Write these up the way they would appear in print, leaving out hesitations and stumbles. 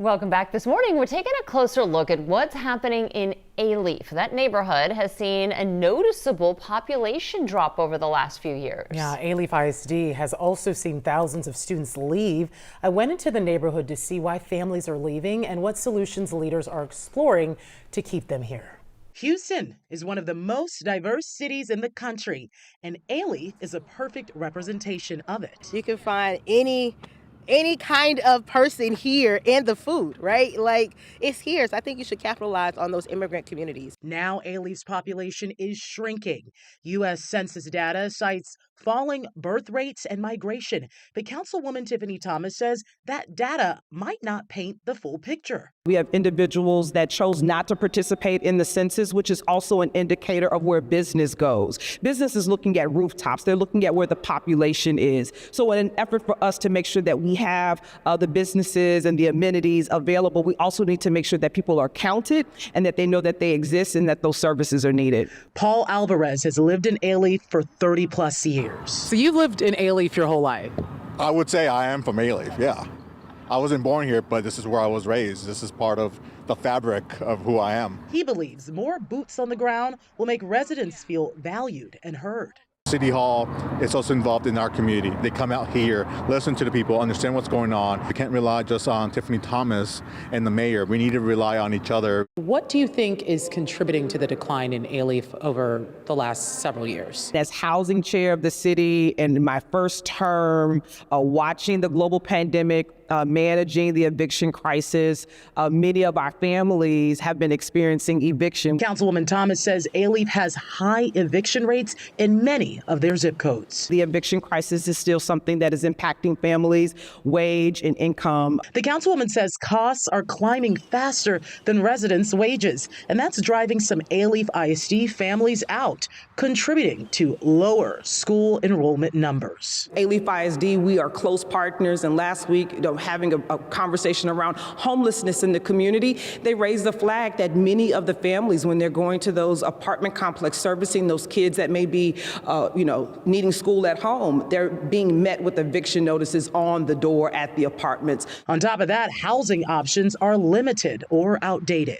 Welcome back. This morning, we're taking a closer look at what's happening in Alief. That neighborhood has seen a noticeable population drop over the last few years. Yeah, Alief ISD has also seen thousands of students leave. I went into the neighborhood to see why families are leaving and what solutions leaders are exploring to keep them here. Houston is one of the most diverse cities in the country, and Alief is a perfect representation of it. You can find any kind of person here and the food, right? Like, it's here. So I think you should capitalize on those immigrant communities. Now Alief's population is shrinking. U.S. Census data cites falling birth rates and migration. But Councilwoman Tiffany Thomas says that data might not paint the full picture. We have individuals that chose not to participate in the census, which is also an indicator of where business goes. Business is looking at rooftops. They're looking at where the population is. So in an effort for us to make sure that we have the businesses and the amenities available, we also need to make sure that people are counted and that they know that they exist and that those services are needed. Paul Alvarez has lived in Alief for 30 plus years. So you've lived in Alief your whole life? I would say I am from Alief, yeah. I wasn't born here, but this is where I was raised. This is part of the fabric of who I am. He believes more boots on the ground will make residents feel valued and heard. City Hall is also involved in our community. They come out here, listen to the people, understand what's going on. We can't rely just on Tiffany Thomas and the mayor. We need to rely on each other. What do you think is contributing to the decline in Alief over the last several years? As housing chair of the city in my first term, watching the global pandemic, managing the eviction crisis, many of our families have been experiencing eviction. Councilwoman Thomas says Alief has high eviction rates in many of their zip codes. The eviction crisis is still something that is impacting families' wage and income. The councilwoman says costs are climbing faster than residents' wages, and that's driving some Alief ISD families out, contributing to lower school enrollment numbers. Alief ISD, we are close partners, and last week, having a conversation around homelessness in the community, they raised the flag that many of the families, when they're going to those apartment complex servicing those kids that may be needing school at home, they're being met with eviction notices on the door at the apartments. On top of that, housing options are limited or outdated.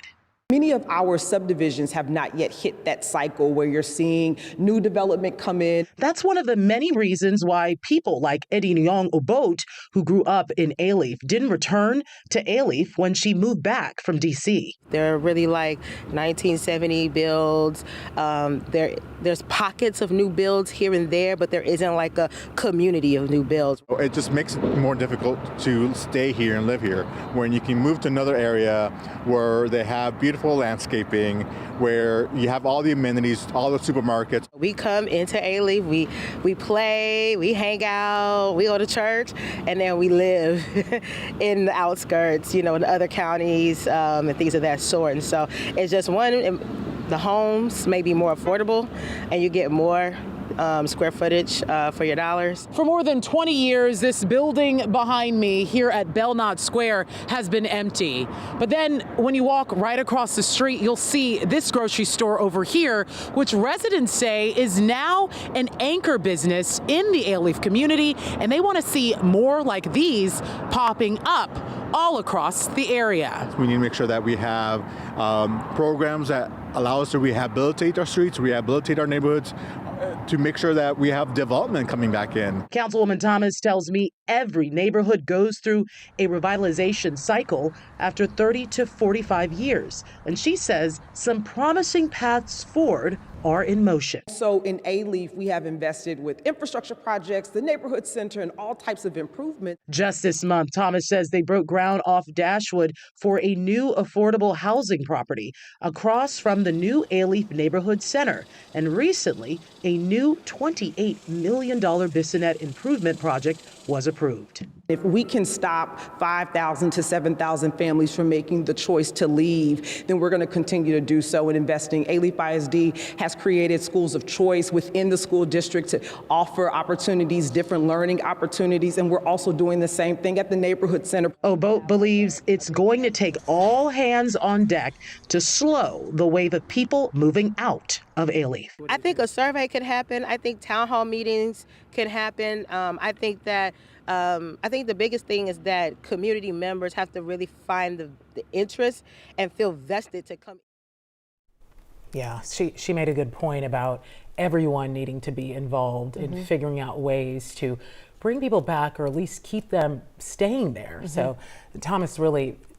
Many of our subdivisions have not yet hit that cycle where you're seeing new development come in. That's one of the many reasons why people like Eddie Nyong Obot, who grew up in Alief, didn't return to Alief when she moved back from D.C. They're really like 1970 builds. There's pockets of new builds here and there, but there isn't like a community of new builds. It just makes it more difficult to stay here and live here, when you can move to another area where they have beautiful landscaping, where you have all the amenities, all the supermarkets. We come into Alief, we play, we hang out, we go to church, and then we live in the outskirts, in other counties and things of that sort. And so it's just the homes may be more affordable, and you get more square footage for your dollars. For more than 20 years, this building behind me here at Belknap Square has been empty. But then when you walk right across the street, you'll see this grocery store over here, which residents say is now an anchor business in the Alief community, and they want to see more like these popping up all across the area. We need to make sure that we have programs that allow us to rehabilitate our streets, rehabilitate our neighborhoods, to make sure that we have development coming back in. Councilwoman Thomas tells me every neighborhood goes through a revitalization cycle after 30 to 45 years. And she says some promising paths forward are in motion. So in Alief, we have invested with infrastructure projects, the neighborhood center, and all types of improvement. Just this month, Thomas says they broke ground off Dashwood for a new affordable housing property across from the new Alief Neighborhood Center. And recently, a new $28 million Bissonnette improvement project was approved. If we can stop 5,000 to 7,000 families from making the choice to leave, then we're going to continue to do so in investing. Alief ISD has created schools of choice within the school district to offer opportunities, different learning opportunities, and we're also doing the same thing at the neighborhood center. Obot believes it's going to take all hands on deck to slow the wave of people moving out of Alief. I think a survey could happen. I think town hall meetings could happen. I think that I think the biggest thing is that community members have to really find the interest and feel vested to come. Yeah, she made a good point about everyone needing to be involved in figuring out ways to bring people back or at least keep them staying there. So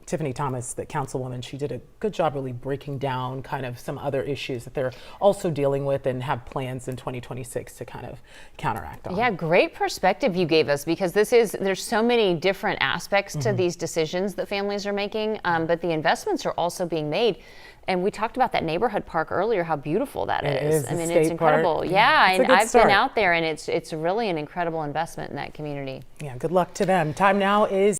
Tiffany Thomas, the councilwoman, she did a good job really breaking down kind of some other issues that they're also dealing with and have plans in 2026 to kind of counteract on. Yeah, great perspective you gave us, because there's so many different aspects to these decisions that families are making, but the investments are also being made. And we talked about that neighborhood park earlier, how beautiful that is. I mean, it's incredible. Park. Yeah, It's a and good I've start. been out there, and it's really an incredible investment in that community. Yeah, good luck to them. Time now is